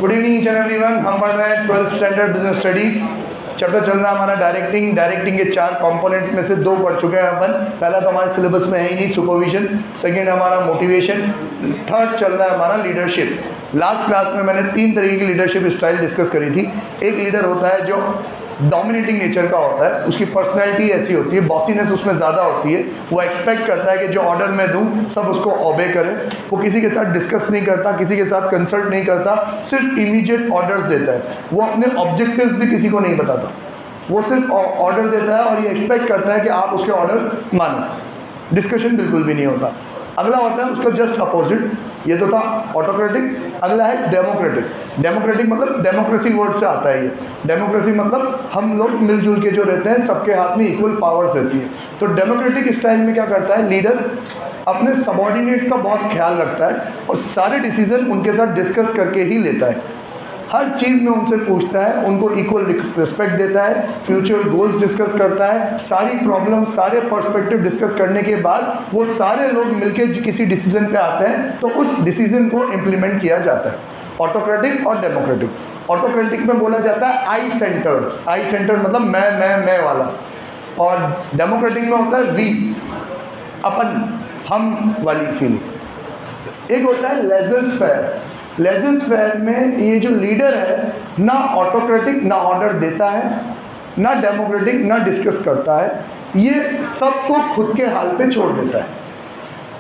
Good evening each and everyone. हम पढ़ रहे हैं 12th standard business studies. Chapter चल रहा है हमारा डायरेक्टिंग के 4 कंपोनेंट्स में से 2 पढ़ चुके हैं अपन। पहला तो हमारे सिलेबस में है ही नहीं, सुपरविजन। सेकंड हमारा मोटिवेशन। थर्ड चल रहा है हमारा लीडरशिप। लास्ट क्लास में मैंने 3 तरीके की लीडरशिप स्टाइल डिस्कस करी थी। एक लीडर होता है जो डोमिनेटिंग नेचर का होता है, उसकी पर्सनैलिटी ऐसी होती है, बॉसीनेस उसमें ज़्यादा होती है। वो एक्सपेक्ट करता है कि जो ऑर्डर मैं दूं सब उसको ओबे करें। वो किसी के साथ डिस्कस नहीं करता, किसी के साथ कंसल्ट नहीं करता, सिर्फ इमीडिएट ऑर्डर्स देता है। वो अपने ऑब्जेक्टिव्स भी किसी को नहीं बताता, वो सिर्फ ऑर्डर देता है और ये एक्सपेक्ट करता है कि आप उसके ऑर्डर मानो। डिस्कशन बिल्कुल भी नहीं होता। अगला होता है उसका जस्ट अपोजिट, ये तो था ऑटोक्रेटिक। अगला है डेमोक्रेटिक। डेमोक्रेटिक मतलब डेमोक्रेसी वर्ड से आता है। ये डेमोक्रेसी मतलब हम लोग मिलजुल के जो रहते हैं, सबके हाथ में इक्वल पावर्स रहती है। तो डेमोक्रेटिक स्टाइल में क्या करता है, लीडर अपने सबॉर्डिनेट्स का बहुत ख्याल रखता है और सारे डिसीजन उनके साथ डिस्कस करके ही लेता है। हर चीज़ में उनसे पूछता है, उनको इक्वल रिस्पेक्ट देता है, फ्यूचर गोल्स डिस्कस करता है, सारी प्रॉब्लम, सारे पर्सपेक्टिव डिस्कस करने के बाद वो सारे लोग मिलकर किसी डिसीजन पे आते हैं, तो उस डिसीजन को इम्प्लीमेंट किया जाता है। ऑटोक्रेटिक और डेमोक्रेटिक। ऑटोक्रेटिक में बोला जाता है आई सेंटर्ड। आई सेंटर्ड मतलब मैं वाला। और डेमोक्रेटिक में होता है वी, अपन, हम वाली फीलिंग। एक होता है लेजर्स फेयर। लेजर्स फेयर में ये जो लीडर है ना ऑटोक्रेटिक, ना ऑर्डर देता है, ना डेमोक्रेटिक, ना डिस्कस करता है, ये सबको खुद के हाल पे छोड़ देता है।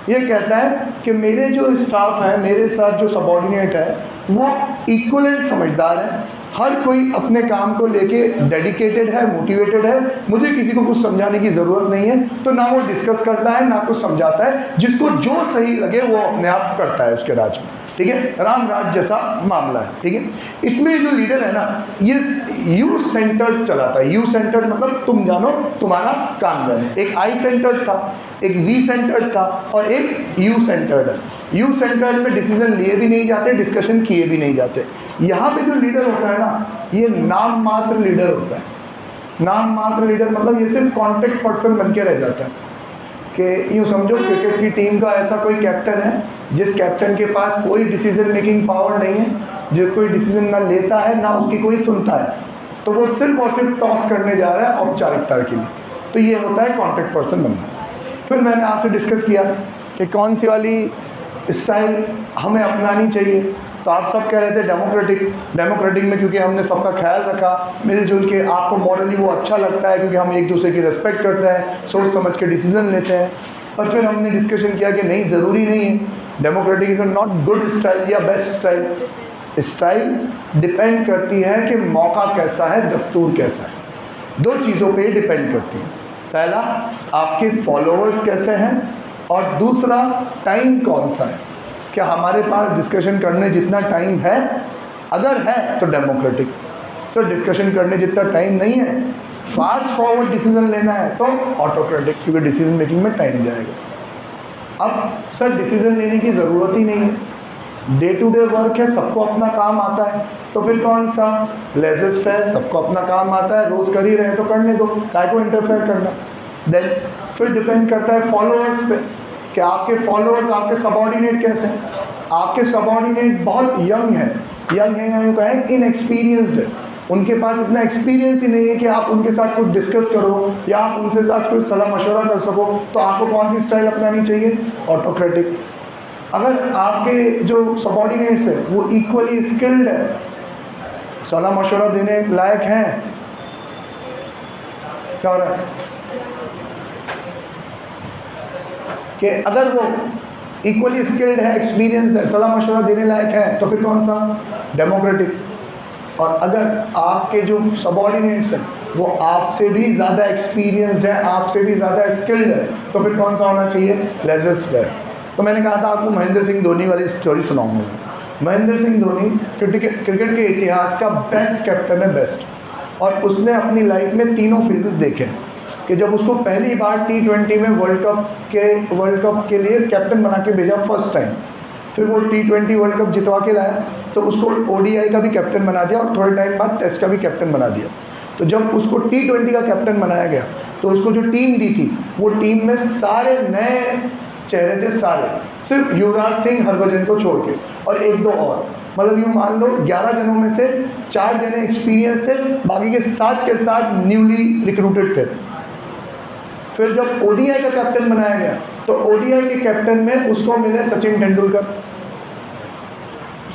ये कहता है कि मेरे जो स्टाफ है, मेरे साथ जो सबॉर्डिनेट है, वो इक्वलेंट समझदार है, हर कोई अपने काम को लेके डेडिकेटेड है, मोटिवेटेड है, मुझे किसी को कुछ समझाने की ज़रूरत नहीं है। तो ना वो डिस्कस करता है, ना कुछ समझाता है, जिसको जो सही लगे वो अपने आप करता है उसके राज में। ठीक है, राम राज जैसा मामला है। ठीक है, इसमें जो लीडर है ना, ये यू सेंटर्ड चलाता है। यू सेंटर्ड मतलब तुम जानो, तुम्हारा काम जाने। एक आई सेंटर्ड था, एक वी सेंटर्ड था और एक यू सेंटर्ड है। यू सेंटर्ड में डिसीजन लिए भी नहीं जाते, डिस्कशन किए भी नहीं जाते। यहाँ पे जो लीडर होता है ना, ये नाम मात्र लीडर होता है। नाम मात्र लीडर मतलब ये सिर्फ कॉन्टेक्ट पर्सन बन के रह जाता है। कि यूँ समझो क्रिकेट की टीम का ऐसा कोई कैप्टन है जिस कैप्टन के पास कोई डिसीजन मेकिंग पावर नहीं है, जो कोई डिसीजन ना लेता है ना उसकी कोई सुनता है, तो वो सिर्फ और सिर्फ टॉस करने जा रहा है औपचारिकता के लिए। तो ये होता है कॉन्टेक्ट पर्सन बनना। फिर मैंने आपसे डिस्कस किया कि कौन सी वाली स्टाइल हमें अपनानी चाहिए। तो आप सब कह रहे थे डेमोक्रेटिक। डेमोक्रेटिक में क्योंकि हमने सबका ख्याल रखा, मिलजुल के, आपको मॉरली वो अच्छा लगता है क्योंकि हम एक दूसरे की रिस्पेक्ट करते हैं, सोच समझ के डिसीजन लेते हैं। और फिर हमने डिस्कशन किया कि नहीं, ज़रूरी नहीं है, democratic is not good style या बेस्ट स्टाइल। स्टाइल डिपेंड करती है कि मौका कैसा है, दस्तूर कैसा है। 2 चीज़ों पे डिपेंड करती है। पहला, आपके फॉलोअर्स कैसे हैं, और दूसरा, टाइम कौन सा है। क्या हमारे पास डिस्कशन करने जितना टाइम है? अगर है तो डेमोक्रेटिक। सर डिस्कशन करने जितना टाइम नहीं है, फास्ट फॉरवर्ड डिसीजन लेना है, तो ऑटोक्रेटिक, क्योंकि डिसीजन मेकिंग में टाइम जाएगा। अब सर डिसीजन लेने की ज़रूरत ही नहीं है, डे टू डे वर्क है, सबको अपना काम आता है, तो फिर कौन सा लेजर्स फेयर, सबको अपना काम आता है, रोज़ कर ही रहे हैं तो करने दो, काय को इंटरफेयर करना। देन फिर डिपेंड करता है फॉलोअर्स पे कि आपके फॉलोअर्स, आपके सबॉर्डिनेट कैसे हैं। आपके सबॉर्डिनेट बहुत यंग है या यूँ कहें इनएक्सपीरियंस्ड है, उनके पास इतना एक्सपीरियंस ही नहीं है कि आप उनके साथ कुछ डिस्कस करो या आप उनसे साथ कोई सलाह मशवरा कर सको। तो आपको कौन सी स्टाइल अपनानी चाहिए? ऑटोक्रेटिक। अगर आपके जो सबॉर्डिनेट्स हैं वो इक्वली स्किल्ड है, सलाह मशवरा देने लायक हैं, क्या हो रहा है कि अगर वो इक्वली स्किल्ड है, एक्सपीरियंस है, सलाह मशवरा देने लायक है, तो फिर कौन सा? डेमोक्रेटिक। और अगर आपके जो सबॉर्डिनेट्स हैं वो आपसे भी ज़्यादा एक्सपीरियंस्ड है, आपसे भी ज़्यादा स्किल्ड है, तो फिर कौन सा होना चाहिए? Laissez faire. तो मैंने कहा था आपको महेंद्र सिंह धोनी वाली स्टोरी सुनाऊंगा। महेंद्र सिंह धोनी क्रिकेट के इतिहास का बेस्ट कैप्टन है, बेस्ट। और उसने अपनी लाइफ में 3 फेजेस देखे कि जब उसको पहली बार T20 में वर्ल्ड कप के लिए कैप्टन बना के भेजा फर्स्ट टाइम, फिर वो T20 वर्ल्ड कप जितवा के लाया, तो उसको ODI का भी कैप्टन बना दिया और थोड़े टाइम बाद टेस्ट का भी कैप्टन बना दिया। तो जब उसको T20 का कैप्टन बनाया गया तो उसको जो टीम दी थी, वो टीम में सारे नए चेहरे थे, सारे, सिर्फ युवराज सिंह, हरभजन को छोड़ के और 1-2 और। मतलब यूँ मान लो 11 जनों में से 4 जने एक्सपीरियंस थे, बाकी के साथ न्यूली रिक्रूटेड थे। फिर जब ओडीआई का कैप्टन बनाया गया तो ओडीआई के कैप्टन में उसको मिले सचिन तेंदुलकर,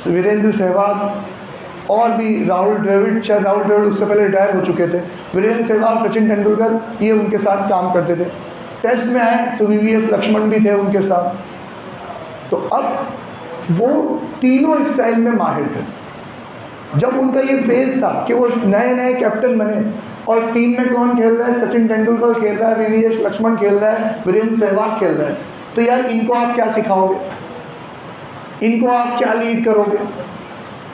वीरेंद्र सहवाग और भी राहुल द्रविड़, शायद राहुल द्रविड़ उससे पहले रिटायर हो चुके थे। वीरेंद्र सहवाग, सचिन तेंदुलकर ये उनके साथ काम करते थे। टेस्ट में आए तो वीवीएस लक्ष्मण भी थे उनके साथ। तो अब वो तीनों स्टाइल में माहिर थे। जब उनका ये फेज था कि वो नए नए कैप्टन बने और टीम में कौन खेल रहा है, सचिन तेंदुलकर खेल रहा है, वीवीएस लक्ष्मण खेल रहा है, वीरेंद्र सहवाग खेल रहा है, तो यार इनको आप क्या सिखाओगे, इनको आप क्या लीड करोगे?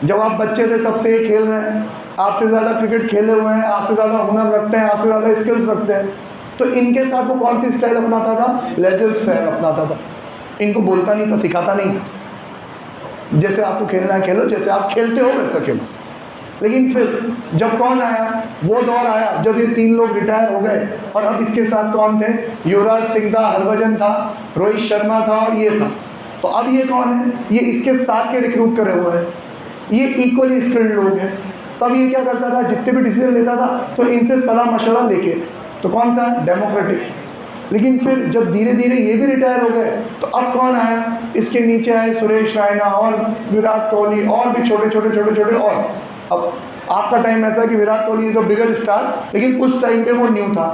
जब आप बच्चे थे तब से ये खेल रहे हैं, आपसे ज़्यादा क्रिकेट खेले हुए हैं, आपसे ज़्यादा हुनर रखते हैं, आपसे ज़्यादा स्किल्स रखते हैं, तो इनके साथ वो कौन सी स्टाइल अपनाता था? लेजर फेयर अपनाता था। इनको बोलता नहीं था, सिखाता नहीं था, जैसे आपको खेलना है खेलो, जैसे आप खेलते हो वैसा खेलो। लेकिन फिर जब कौन आया, वो दौर आया जब ये 3 लोग रिटायर हो गए और अब इसके साथ कौन थे? युवराज सिंह था, हरभजन था, रोहित शर्मा था और ये था। तो अब ये कौन है? ये इसके साथ के रिक्रूट करे हुए हैं, ये इक्वली स्किल्ड लोग हैं। तब ये क्या करता था, जितने भी डिसीजन लेता था तो इनसे सलाह मशवरा लेके, तो कौन सा? डेमोक्रेटिक। लेकिन फिर जब धीरे धीरे ये भी रिटायर हो गए तो अब कौन आया? इसके नीचे आए सुरेश रैना और विराट कोहली और भी छोटे छोटे और अब आपका टाइम ऐसा कि Virat Kohli is a bigger star, लेकिन उस टाइम पे वो न्यू था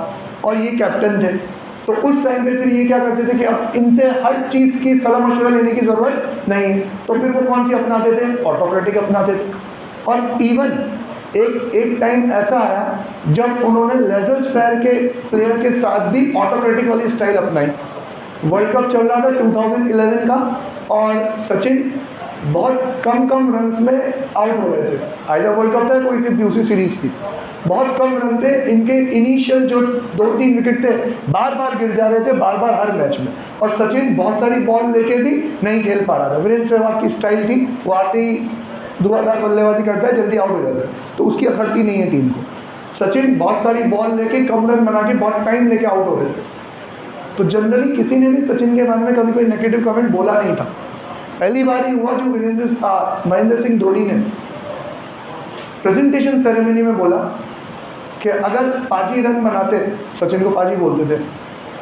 और ये कैप्टन थे। तो उस टाइम पे फिर ये क्या करते थे कि अब इनसे हर चीज़ की सलाह मशवरा लेने की ज़रूरत नहीं है, तो फिर वो कौन सी अपनाते थे? ऑटोक्रेटिक अपनाते थे। और इवन एक टाइम ऐसा आया जब उन्होंने लेजर फेयर के प्लेयर के साथ भी ऑटोक्रेटिक वाली स्टाइल अपनाई। वर्ल्ड कप चल रहा था 2011 का और सचिन बहुत कम रन्स में आउट हो रहे थे। आइदर वर्ल्ड कप था, कोई सी दूसरी सीरीज थी, बहुत कम रन पे इनके इनिशियल जो 2-3 विकेट थे बार बार गिर जा रहे थे, बार बार हर मैच में, और सचिन बहुत सारी बॉल लेके भी नहीं खेल पा रहा था। वीरेंद्र सहवाग की स्टाइल थी, वो आते ही धुआंधार बल्लेबाजी करता है, जल्दी आउट हो जाता है, तो उसकी अखड़ती नहीं है टीम को। सचिन बहुत सारी बॉल लेके कम रन बना के बहुत टाइम लेके आउट हो रहे थे। तो जनरली किसी ने भी सचिन के बारे में कभी कोई नेगेटिव कमेंट बोला नहीं था। पहली बार ही हुआ जो महेंद्र सिंह धोनी ने प्रेजेंटेशन सेरेमनी में बोला कि अगर पाजी रन बनाते, सचिन को पाजी बोलते थे,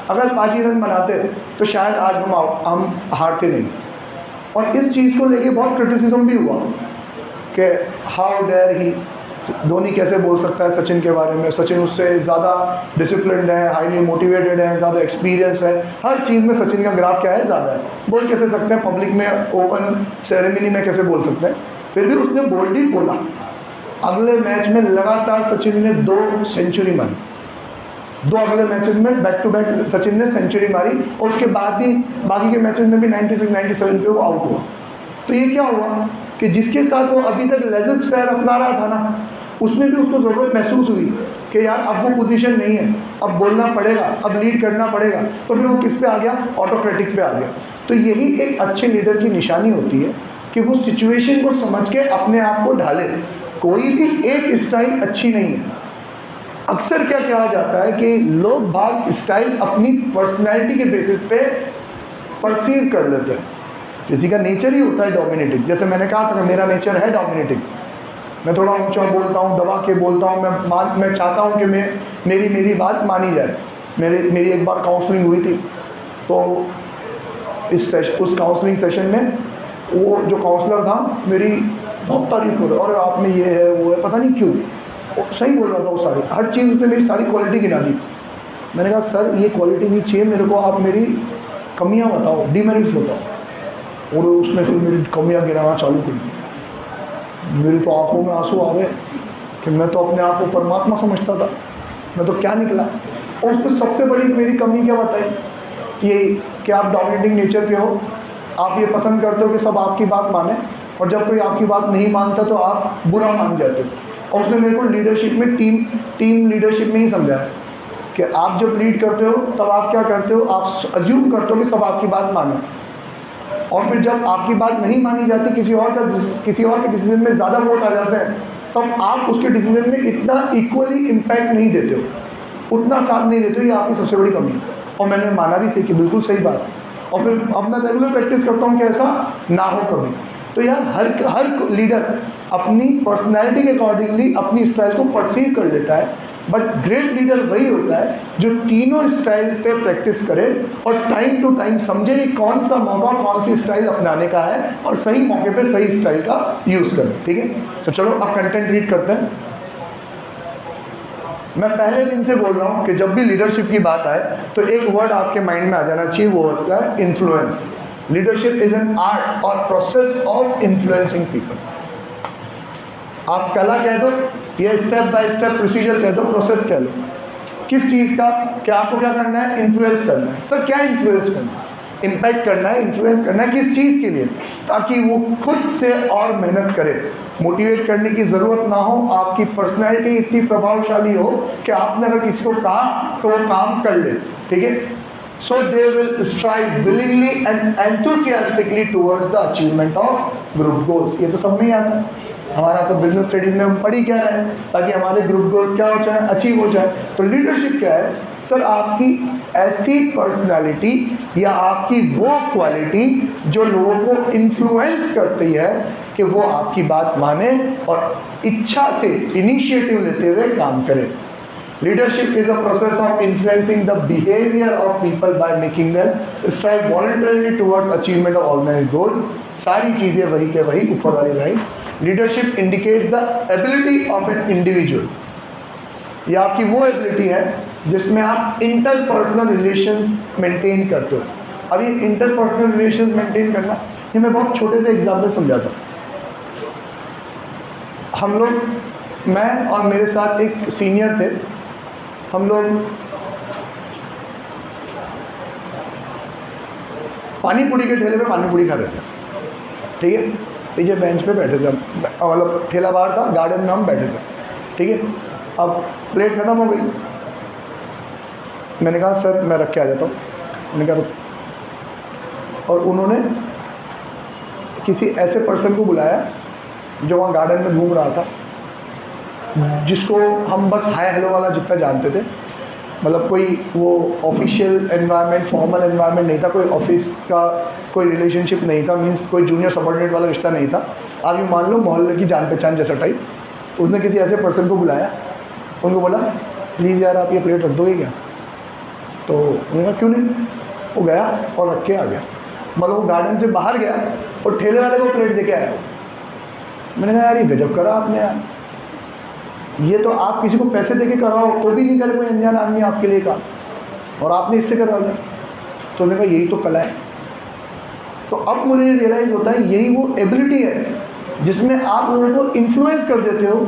अगर पाजी रन बनाते तो शायद आज हम हारते नहीं। और इस चीज़ को लेके बहुत क्रिटिसिज्म भी हुआ कि हाउ डेयर ही, धोनी कैसे बोल सकता है सचिन के बारे में, सचिन उससे ज़्यादा डिसिप्लिन्ड है, हाईली मोटिवेटेड है, ज़्यादा एक्सपीरियंस है, हर चीज़ में सचिन का ग्राफ क्या है? ज़्यादा है। बोल कैसे सकते हैं पब्लिक में, ओपन सेरेमनी में कैसे बोल सकते हैं? फिर भी उसने बोल्डली बोला। अगले मैच में लगातार सचिन ने 2 सेंचुरी मारी, 2 अगले मैचेस में बैक टू बैक सचिन ने सेंचुरी मारी, और उसके बाद भी बाकी के मैचेस में भी 96-97 पे वो आउट हुआ। तो ये क्या हुआ कि जिसके साथ वो अभी तक लेजर फेयर अपना रहा था ना, उसमें भी उसको ज़रूरत महसूस हुई कि यार अब वो पोजीशन नहीं है, अब बोलना पड़ेगा, अब लीड करना पड़ेगा, तो फिर वो किस पे आ गया? ऑटोक्रेटिक पे आ गया। तो यही एक अच्छे लीडर की निशानी होती है कि वो सिचुएशन को समझ के अपने आप को ढाले। कोई भी एक स्टाइल अच्छी नहीं है। अक्सर क्या कहा जाता है कि लोग भाग स्टाइल अपनी पर्सनैलिटी के बेसिस पे परसीव कर लेते हैं। किसी का नेचर ही होता है डोमिनेटिंग, जैसे मैंने कहा था कि मेरा नेचर है डोमिनेटिंग, मैं थोड़ा ऊंचा बोलता हूँ, दबा के बोलता हूँ, मैं चाहता हूँ कि मेरी बात मानी जाए। मेरी एक बार काउंसलिंग हुई थी, तो उस काउंसलिंग सेशन में वो जो काउंसलर था मेरी बहुत तारीफ हो रहा, और आप में ये है वो है, पता नहीं क्यों, वो सही बोल रहा था, वो सारी हर चीज़ उसने मेरी सारी क्वालिटी गिना दी। मैंने कहा सर ये क्वालिटी नहीं चाहिए मेरे को, आप मेरी कमियाँ बताओ, डीमेरिट्स बताओ। और उसने फिर मेरी कमियाँ गिनाना चालू कर दी। मेरी तो आंखों में आंसू आ गए कि मैं तो अपने आप को परमात्मा समझता था, मैं तो क्या निकला। और उसमें सबसे बड़ी मेरी कमी क्या बताई? ये कि आप डोमिनेटिंग नेचर के हो, आप ये पसंद करते हो कि सब आपकी बात माने, और जब कोई आपकी बात नहीं मानता तो आप बुरा मान जाते हो। और उसने मेरे को लीडरशिप में टीम लीडरशिप में ही समझाया कि आप जब लीड करते हो तब आप क्या करते हो, आप अज्यूम करते हो कि सब आपकी बात माने, और फिर जब आपकी बात नहीं मानी जाती, किसी और के डिसीजन में ज़्यादा वोट आ जाते हैं, तब आप उसके डिसीजन में इतना इक्वली इम्पैक्ट नहीं देते हो, उतना साथ नहीं देते हो। ये आपकी सबसे बड़ी कमी है, और मैंने माना भी सीखी, बिल्कुल सही बात। और फिर अब मैं रेगुलर प्रैक्टिस करता हूँ कि ऐसा ना हो कभी। तो यार हर लीडर अपनी पर्सनैलिटी के अकॉर्डिंगली अपनी स्टाइल को परसीव कर लेता है, बट ग्रेट लीडर वही होता है जो तीनों स्टाइल पे प्रैक्टिस करे और टाइम टू टाइम समझे कि कौन सा मौका कौन सी स्टाइल अपनाने का है और सही मौके पे सही स्टाइल का यूज़ करें। ठीक है, तो चलो अब कंटेंट रीड करते हैं। मैं पहले दिन से बोल रहा हूँ कि जब भी लीडरशिप की बात आए तो एक वर्ड आपके माइंड में आ जाना चाहिए, वो होता है influence. Leadership is an art और प्रोसेस ऑफ इन्फ्लुएंसिंग पीपल। आप कला कह दो या स्टेप बाय स्टेप प्रोसीजर कह दो, प्रोसेस कह लो, किस चीज़ का, क्या आपको क्या करना है, इन्फ्लुएंस करना है। सर क्या इन्फ्लुएंस करना है? इम्पैक्ट करना है, इन्फ्लुएंस करना है, किस चीज़ के लिए? ताकि वो खुद से और मेहनत करे। मोटिवेट करने की ज़रूरत ना हो, आपकी पर्सनैलिटी इतनी प्रभावशाली हो कि आपने अगर किसी को कहा तो वो काम कर ले। ठीक है, so they will strive willingly and enthusiastically towards the achievement of group goals. ये तो सब में ही आता है, हमारा तो बिजनेस स्टडीज में हम पढ़ी क्या रहे हैं, ताकि हमारे ग्रुप गोल्स क्या हो जाए, अचीव हो जाए। तो लीडरशिप क्या है? सर आपकी ऐसी पर्सनालिटी या आपकी वो क्वालिटी जो लोगों को इन्फ्लुएंस करती है कि वो आपकी बात माने और इच्छा से इनिशिएटिव लेते हुए काम करें। Leadership is a process of influencing the behavior of people by making them strive voluntarily towards achievement of organized goal। सारी चीज़ें वही के वही, ऊपर वाली line. Leadership indicates the ability of an individual। ये आपकी वो एबिलिटी है जिसमें आप इंटरपर्सनल रिलेशंस मेंटेन करते हो। अब ये इंटरपर्सनल रिलेशंस मेंटेन करना, ये मैं बहुत छोटे से एग्जाम्पल समझाता हूँ। हम लोग, मैं और मेरे साथ एक सीनियर थे, हम लोग पानी पूरी के ठेले पे पानी पूरी खा रहे थे। ठीक है, पीछे बेंच पे बैठे थे, मतलब ठेला बाहर था, गार्डन में हम बैठे थे। ठीक है, अब प्लेट खत्म हो गई, मैंने कहा सर मैं रख के आ जाता हूँ। मैंने कहा रुक। और उन्होंने किसी ऐसे पर्सन को बुलाया जो वहाँ गार्डन में घूम रहा था, जिसको हम बस हाय हेलो वाला जितना जानते थे, मतलब कोई वो ऑफिशियल एनवायरनमेंट, फॉर्मल एनवायरनमेंट नहीं था, कोई ऑफिस का कोई रिलेशनशिप नहीं था, मींस कोई जूनियर सबॉर्डिनेट वाला रिश्ता नहीं था। आप ये मान लो मोहल्ले की जान पहचान जैसा टाइप। उसने किसी ऐसे पर्सन को बुलाया, उनको बोला प्लीज़ यार आप ये प्लेट रख दोगे क्या? तो उन्होंने कहा क्यों नहीं। वो गया और रख के आ गया, मतलब वो गार्डन से बाहर गया और ठेले वाले को प्लेट दे के आया। मैंने कहा यार ये गजब करा आपने यार, ये तो आप किसी को पैसे दे के कराओ तो भी नहीं करे कोई अनजान आदमी आपके लिए काम, और आपने इससे करवा लिया। तो मैंने कहा यही तो कला है। तो अब मुझे रियलाइज़ होता है यही वो एबिलिटी है जिसमें आप लोगों को इन्फ्लुएंस कर देते हो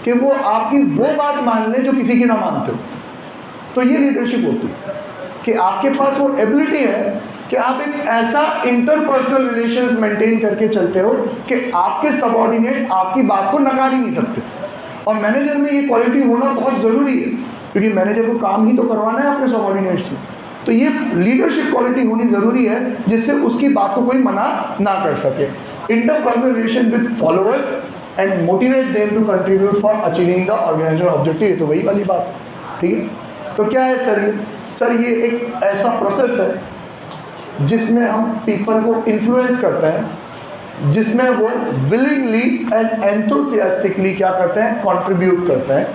कि वो आपकी वो बात मान ले जो किसी की ना मानते हो। तो ये लीडरशिप होती है कि आपके पास वो एबिलिटी है कि आप एक ऐसा इंटरपर्सनल रिलेशंस मेंटेन करके चलते हो कि आपके सबऑर्डिनेट आपकी बात को नकार ही नहीं सकते। और मैनेजर में ये क्वालिटी होना बहुत ज़रूरी है, क्योंकि मैनेजर को काम ही तो करवाना है अपने सबऑर्डिनेट से। तो ये लीडरशिप क्वालिटी होनी ज़रूरी है जिससे उसकी बात को कोई मना ना कर सके। Interpersonal relation with followers and motivate them to contribute for achieving the organisation objective. ये तो वही वाली बात है। ठीक है, तो क्या है सर ये एक ऐसा प्रोसेस है जिसमें हम पीपल को इन्फ्लुएंस करते हैं, जिसमें वो विलिंगली एंड एंथुसियास्टिकली क्या करते हैं, कंट्रीब्यूट करते हैं।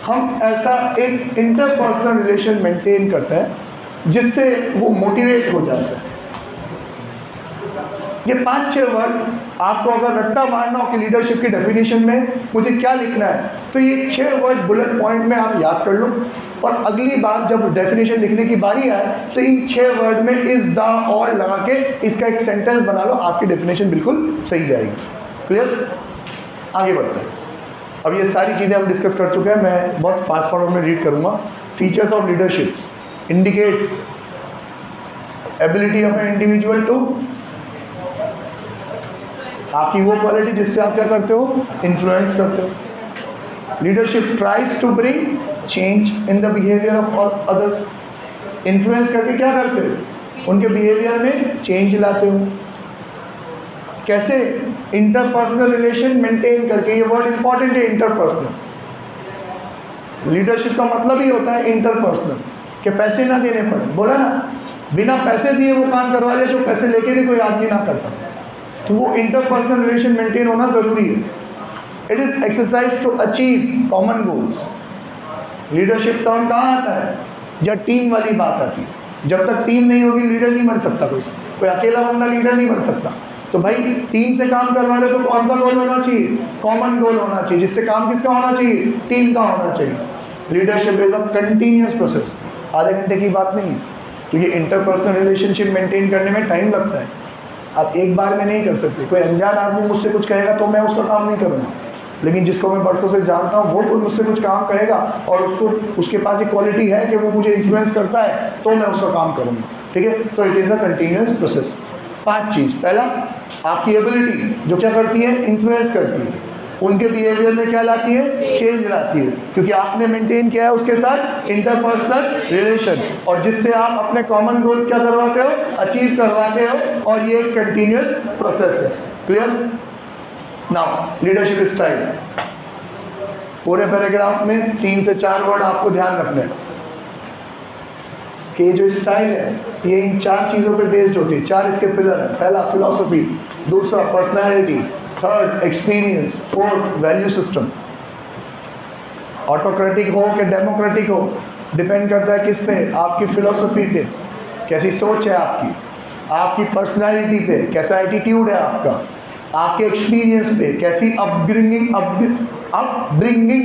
हम ऐसा एक इंटरपर्सनल रिलेशन मेंटेन करते हैं जिससे वो मोटिवेट हो जाते हैं। ये 5-6 वर्ड आपको अगर रट्टा मारना हो कि लीडरशिप की डेफिनेशन में मुझे क्या लिखना है, तो ये 6 वर्ड बुलेट पॉइंट में आप याद कर लो, और अगली बार जब डेफिनेशन लिखने की बारी आए तो इन 6 वर्ड में इस, द, और लगा के इसका एक सेंटेंस बना लो, आपकी डेफिनेशन बिल्कुल सही जाएगी। क्लियर? आगे बढ़ते हैं। अब ये सारी चीज़ें हम डिस्कस कर चुके हैं, मैं बहुत फास्ट फॉरवर्ड में रीड करूँगा। Features of leadership indicates ability of an individual to, आपकी वो क्वालिटी जिससे आप क्या करते हो, इन्फ्लुएंस करते हो। Leadership tries to bring change in the behaviour of others. Influence करके क्या करते हो, उनके बिहेवियर में चेंज लाते हो। कैसे? इंटरपर्सनल रिलेशन मेंटेन करके। ये वर्ड इंपॉर्टेंट है, इंटरपर्सनल। लीडरशिप का मतलब ही होता है इंटरपर्सनल, कि पैसे ना देने पड़े। बोला ना, बिना पैसे दिए वो काम करवा ले जो पैसे लेके भी कोई आदमी ना करता। तो वो इंटरपर्सनल रिलेशन मेंटेन होना ज़रूरी है। It is exercise to achieve common goals. Leadership term कहाँ आता है? जब टीम वाली बात आती है। जब तक टीम नहीं होगी लीडर नहीं बन सकता कोई अकेला बंदा लीडर नहीं बन सकता। तो भाई टीम से काम करवा रहे तो कौन सा गोल होना चाहिए? कॉमन गोल होना चाहिए, जिससे काम किसका होना चाहिए? टीम का होना चाहिए। Leadership is a continuous process, आधे घंटे की बात नहीं है, क्योंकि इंटरपर्सनल रिलेशनशिप मेंटेन करने में टाइम लगता है। आप एक बार में नहीं कर सकते। कोई अनजान आदमी मुझसे कुछ कहेगा तो मैं उसका काम नहीं करूँगा, लेकिन जिसको मैं बरसों से जानता हूँ वो कोई मुझसे कुछ काम कहेगा और उसको उसके पास एक क्वालिटी है कि वो मुझे इन्फ्लुएंस करता है तो मैं उसका काम करूँगा। ठीक है, तो it is a continuous process. 5 चीज़। पहला, आपकी एबिलिटी जो क्या करती है? इन्फ्लुएंस करती है। उनके बिहेवियर में क्या लाती है? चेंज लाती है, क्योंकि आपने मेंटेन किया है उसके साथ इंटरपर्सनल रिलेशन, और जिससे आप अपने कॉमन गोल्स क्या करवाते हो? अचीव करवाते हो, और ये एक कंटिन्यूअस प्रोसेस है। क्लियर? Now leadership style. पूरे पैराग्राफ में 3 से 4 वर्ड आपको ध्यान रखने हैं कि ये जो स्टाइल है ये इन 4 चीज़ों पे बेस्ड होती है। 4 इसके पिलर हैं। पहला फिलॉसफी, दूसरा personality, third experience, fourth value system. Autocratic हो कि डेमोक्रेटिक हो डिपेंड करता है किस पे? आपकी फिलॉसफी पे, कैसी सोच है आपकी, आपकी पर्सनैलिटी पे, कैसा एटीट्यूड है आपका, आपके एक्सपीरियंस पे, कैसी अपब्रिंगिंग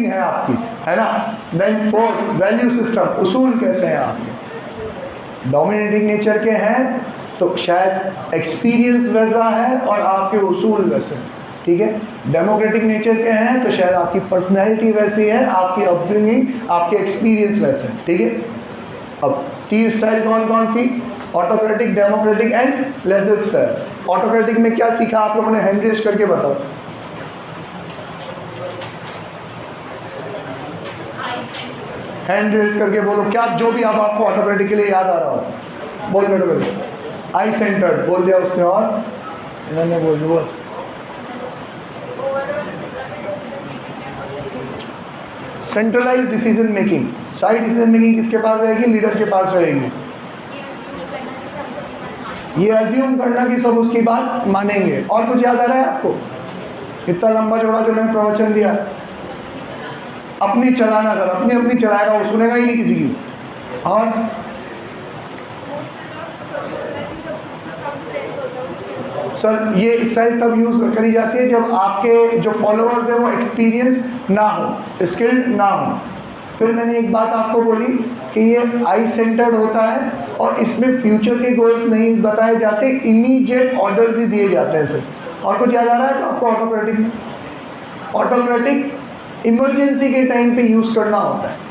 है आपकी, है ना। देन फोर्थ वैल्यू सिस्टम, उसूल कैसे हैं आपके। डोमिनेटिंग नेचर के हैं तो शायद एक्सपीरियंस वैसा है और आपके उसूल वैसे हैं। ठीक है, डेमोक्रेटिक नेचर के हैं तो शायद आपकी पर्सनैलिटी वैसी है, आपकी अपब्रिंगिंग, आपके एक्सपीरियंस वैसे हैं। ठीक है, अब 3 स्टाइल कौन कौन सी? Autocratic, democratic and laissez faire. Autocratic में क्या सीखा आप लोगों ने? हैंड रेज करके बताओ। हैंड रेज करके बोलो क्या जो भी अब आपको ऑटोक्रेटिक के लिए याद आ रहा हो। बोल बेटो बेटो। आई सेंटर्ड बोल दिया उसने, और मैंने बोल सेंट्रलाइज डिसीजन मेकिंग। सारी डिसीजन मेकिंग किसके पास रहेगी? लीडर के पास रहेगी। ये अज्यूम करना कि सब उसकी बात मानेंगे। और कुछ याद आ रहा है आपको? इतना लंबा चौड़ा जो मैंने प्रवचन दिया, अपनी चलाना सर, अपनी चलाएगा, वो सुनेगा ही नहीं किसी की। और सर ये स्टाइल तब यूज़ करी जाती है जब आपके जो फॉलोअर्स हैं वो एक्सपीरियंस ना हो, स्किल्ड ना हो। फिर मैंने एक बात आपको बोली कि ये आई सेंटर्ड होता है और इसमें फ्यूचर के गोल्स नहीं बताए जाते, इमीडिएट ऑर्डर्स ही दिए जाते हैं सर। और कुछ याद आ रहा है आपको ऑटोक्रेटिक में? ऑटोक्रेटिक इमरजेंसी के टाइम पे यूज़ करना होता है।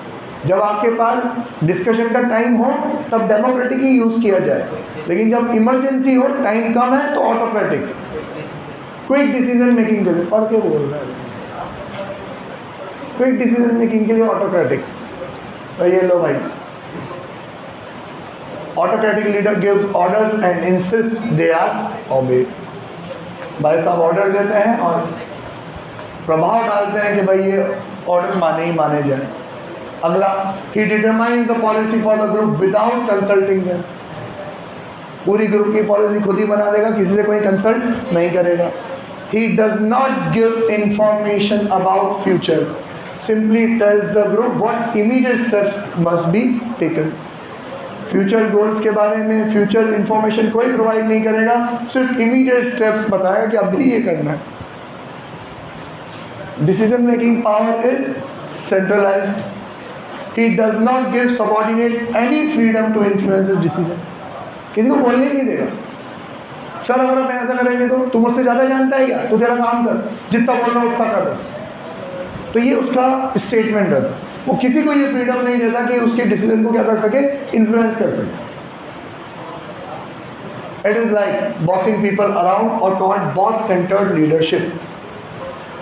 जब आपके पास डिस्कशन का टाइम हो तब डेमोक्रेटिक ही यूज़ किया जाए, लेकिन जब इमरजेंसी हो, टाइम कम है, तो ऑटोक्रेटिक। क्विक डिसीजन मेकिंग के लिए पढ़ के बोल रहा है, क्विक डिसीजन मेकिंग के लिए ऑटोक्रेटिक। तो ये लो भाई, autocratic leader gives orders and insist they are obeyed. भाई साहब ऑर्डर देते हैं और प्रभाव डालते हैं कि भाई ये ऑर्डर माने ही माने जाए। अगला, he determine the policy for the group without consulting them. पूरी ग्रुप की पॉलिसी खुद ही बना देगा, किसी से कोई कंसल्ट नहीं करेगा। He does not give information about future, simply tells the group what immediate steps must be taken. Future goals के बारे में फ्यूचर इंफॉर्मेशन कोई प्रोवाइड नहीं करेगा, सिर्फ इमीडिएट स्टेप्स बताएगा कि अभी ये करना है। Decision making power is centralised. He does not give subordinate any freedom to influence his decision. किसी को बोलने ही नहीं देगा। सर अगर हम ऐसा करेंगे तो तू मुझसे ज़्यादा जानता है क्या? तू तेरा काम कर, जितना बोल रहा उतना कर बस। तो ये उसका स्टेटमेंट है। वो किसी को ये फ्रीडम नहीं देता कि उसके डिसीजन को क्या कर सके, इन्फ्लुएंस कर सके। It is like bossing people around और कॉल्ड बॉस सेंटर्ड लीडरशिप।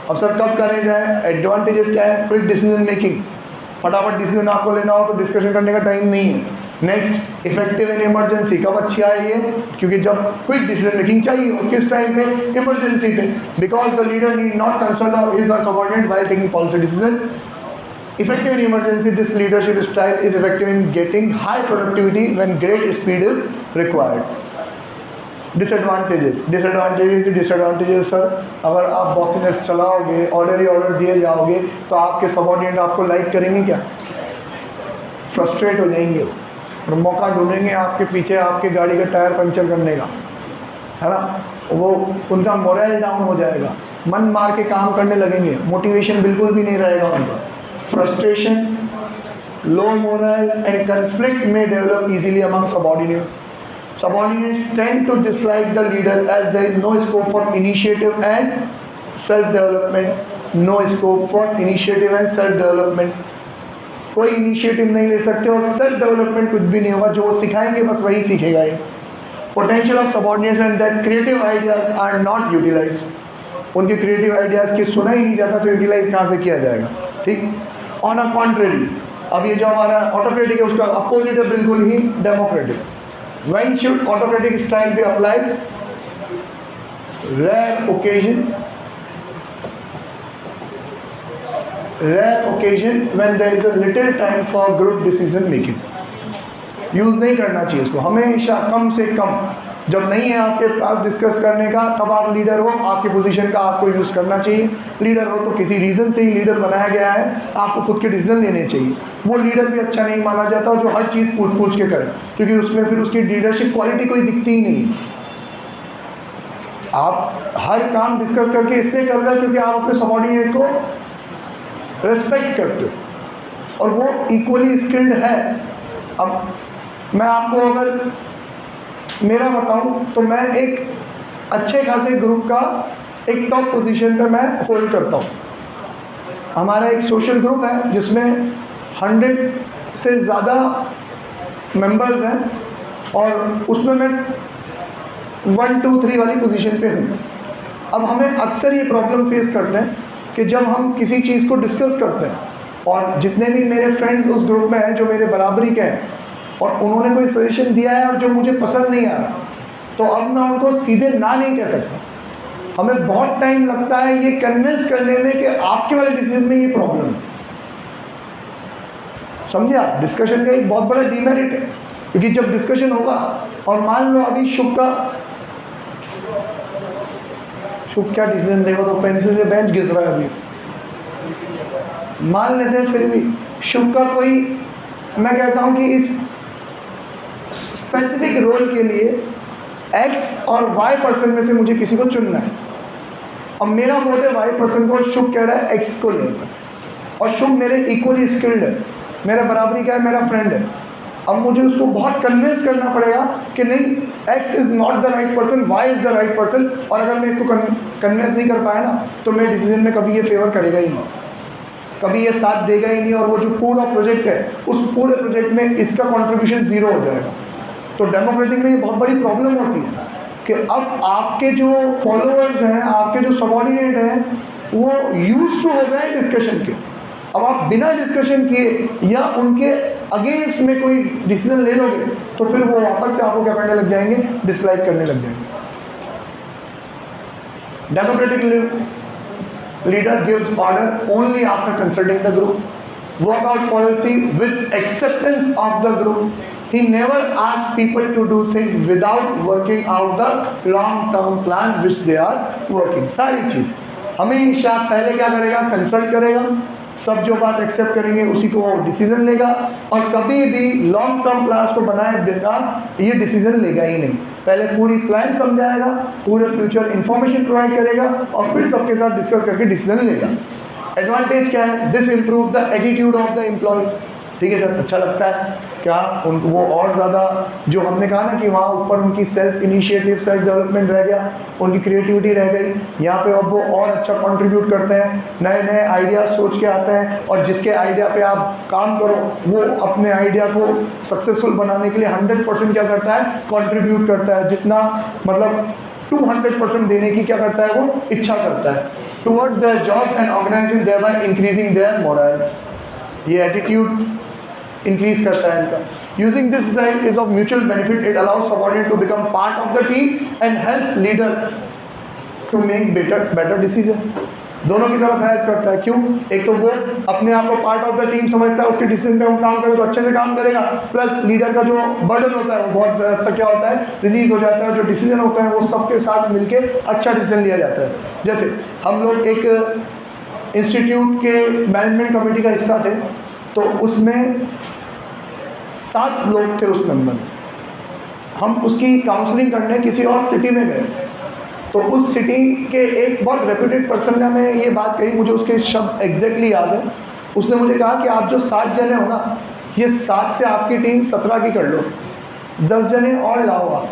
अब सर कब करें जाए? एडवांटेजेस क्या है? क्विक डिसीजन मेकिंग, फटाफट डिसीजन आपको लेना हो तो डिस्कशन करने का टाइम नहीं है। Next, effective in emergency. कब अच्छी आई है? क्योंकि जब क्विक डिसीजन मेकिंग चाहिए हो, किस टाइम पे? इमरजेंसी पे। Because the leader need not consult his और subordinate while taking policy decision. Effective in emergency, this leadership style is effective in getting high productivity when great speed is required. Disadvantages sir, अगर आप बॉसिनेस चलाओगे, order ही order दिए जाओगे, तो आपके subordinate आपको like करेंगे क्या? फ्रस्ट्रेट हो जाएंगे और मौका ढूंढेंगे आपके पीछे आपके गाड़ी का टायर पंचर करने का, है ना? वो उनका मोरल डाउन हो जाएगा, मन मार के काम करने लगेंगे, मोटिवेशन बिल्कुल भी नहीं रहेगा उनका। Frustration, low moral and conflict may develop easily among subordinates. Subordinates tend to dislike the leader as there is no scope for initiative and self-development. No scope for initiative and self-development. कोई initiative नहीं ले सकते और self development कुछ भी नहीं होगा, जो वो सिखाएंगे बस वही सीखेगा ये। Potential of subordinates and that creative ideas are not utilised. उनके क्रिएटिव आइडियाज की सुना ही नहीं जाता तो यूटिलाइज कहाँ से किया जाएगा? ठीक। ऑन अ कॉन्ट्रेरी, अब ये जो हमारा ऑटोक्रेटिक है उसका अपोजिट है बिल्कुल ही democratic. When should autocratic style be applied? Rare occasion when there is a little time for group decision making. Use नहीं करना चाहिए इसको, हमेशा कम से कम। जब नहीं है आपके पास डिस्कस करने का, तब आप लीडर हो, आपकी पोजीशन का आपको यूज़ करना चाहिए। लीडर हो तो किसी रीज़न से ही लीडर बनाया गया है, आपको खुद के डिसीजन लेने चाहिए। वो लीडर भी अच्छा नहीं माना जाता जो हर चीज़ पूछ के करे, क्योंकि उसमें फिर उसकी लीडरशिप क्वालिटी कोई दिखती ही नहीं। आप हर काम डिस्कस करके इसलिए कर रहे हो क्योंकि आप अपने सबऑर्डिनेट को रिस्पेक्ट करते हो और वो इक्वली स्किल्ड है। अब मैं आपको अगर मेरा बताऊं तो मैं एक अच्छे खासे ग्रुप का एक टॉप पोजीशन पे मैं होल्ड करता हूं। हमारा एक सोशल ग्रुप है जिसमें 100 से ज़्यादा मेंबर्स हैं और उसमें मैं 1, 2, 3 वाली पोजीशन पे हूँ। अब हमें अक्सर ये प्रॉब्लम फेस करते हैं कि जब हम किसी चीज़ को डिस्कस करते हैं और जितने भी मेरे फ्रेंड्स उस ग्रुप में हैं जो मेरे बराबरी के हैं और उन्होंने कोई सजेशन दिया है और जो मुझे पसंद नहीं आ रहा, तो अब मैं उनको सीधे ना नहीं कह सकता। हमें बहुत टाइम लगता है ये कन्विंस करने में कि आपके वाले डिसीजन में ये प्रॉब्लम है। समझे आप? डिस्कशन का एक बहुत बड़ा डीमेरिट है, क्योंकि जब डिस्कशन होगा और मान लो अभी शुभ क्या डिसीजन देगा, तो पेंसिल से बेंच घिस रहा है अभी, मान लेते हैं, फिर भी शुभ का कोई, मैं कहता हूं कि इस स्पेसिफिक रोल के लिए X और Y पर्सन में से मुझे किसी को चुनना है। अब मेरा वोट है Y पर्सन को, शुभ कह रहा है X को लेकर, और शुभ मेरे इक्वली स्किल्ड है, मेरा बराबरी का है, मेरा फ्रेंड है। अब मुझे उसको बहुत कन्विंस करना पड़ेगा कि नहीं, X is not the right person, Y is the right person, और अगर मैं इसको कन्विंस नहीं कर पाया ना तो मेरे डिसीजन में कभी ये फेवर करेगा ही नहीं, कभी ये साथ देगा ही नहीं, और वो जो पूरा प्रोजेक्ट है उस पूरे प्रोजेक्ट में इसका कंट्रीब्यूशन ज़ीरो हो जाएगा। तो डेमोक्रेटिक में ये बहुत बड़ी प्रॉब्लम होती है कि अब आपके जो फॉलोअर्स हैं, आपके जो सबऑर्डिनेट हैं, वो यूज्ड टू हो गए डिस्कशन के। अब आप बिना डिस्कशन किए या उनके अगेंस्ट में कोई डिसीजन ले लोगे तो फिर वो वापस से आपको क्या करने लग जाएंगे? डिसलाइक करने लग जाएंगे। Democratic leader gives order only after consulting the group, work out policy with acceptance of the group. He never asks people to do things without working out the long term plan which they are working. सारी चीज़ हमेशा पहले क्या करेगा? Consult करेगा, सब जो बात accept करेंगे उसी को वो डिसीजन लेगा, और कभी भी लॉन्ग टर्म प्लान को बनाए बिना ये डिसीजन लेगा ही नहीं। पहले पूरी प्लान समझाएगा, पूरे फ्यूचर इंफॉर्मेशन प्रोवाइड करेगा और फिर सबके साथ डिस्कस करके डिसीजन लेगा। एडवांटेज क्या है? This improve the attitude of the employ. ठीक है सर, अच्छा लगता है क्या उनको? वो और ज़्यादा जो हमने कहा ना कि वहाँ ऊपर उनकी सेल्फ इनिशिएटिव, सेल्फ डेवलपमेंट रह गया, उनकी क्रिएटिविटी रह गई, यहाँ पे अब वो और अच्छा कंट्रीब्यूट करते हैं, नए नए आइडिया सोच के आते हैं, और जिसके आइडिया पे आप काम करो वो अपने आइडिया को सक्सेसफुल बनाने के लिए 100% क्या करता है? कंट्रीब्यूट करता है। जितना मतलब 200% देने की क्या करता है? वो इच्छा करता है towards their jobs and organisation, thereby increasing their morale. ये एटीट्यूड इंक्रीज करता है इनका। Using this style is of mutual benefit, it allows subordinate to become part of the team and helps leader to make better decision. दोनों की तरफ help करता है। क्यों? एक तो वो अपने आप को पार्ट ऑफ द टीम समझता है, उसके डिसीजन पे हम काम करें तो अच्छे से काम करेगा, प्लस लीडर का जो बर्डन होता है वो बहुत ज़्यादा तक क्या होता है, रिलीज हो जाता है। जो डिसीजन होता है वो सबके साथ मिलके अच्छा डिसीजन लिया जाता है। जैसे हम लोग एक इंस्टीट्यूट के मैनेजमेंट कमेटी का हिस्सा थे, तो उसमें 7 लोग थे उस मेंबर में। हम उसकी काउंसलिंग करने किसी और सिटी में गए, तो उस सिटी के एक बहुत रेप्यूटेड पर्सन ने हमें ये बात कही, मुझे उसके शब्द एग्जैक्टली याद है। उसने मुझे कहा कि आप जो 7 जने हो ना, ये 7 से आपकी टीम 17 की कर लो, 10 जने और लाओ आप,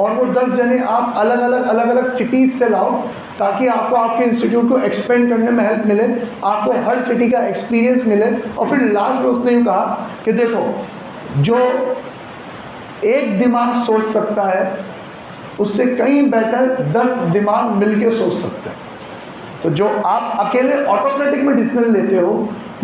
और वो 10 जने आप अलग अलग सिटीज़ से लाओ, ताकि आपको आपके इंस्टीट्यूट को एक्सपेंड करने में हेल्प मिले, आपको हर सिटी का एक्सपीरियंस मिले। और फिर लास्ट में उसने यूँ कहा कि देखो, जो एक दिमाग सोच सकता है उससे कहीं बेटर 10 दिमाग मिलके सोच सकते हैं। तो जो आप अकेले ऑटोक्रेटिक में डिसीजन लेते हो,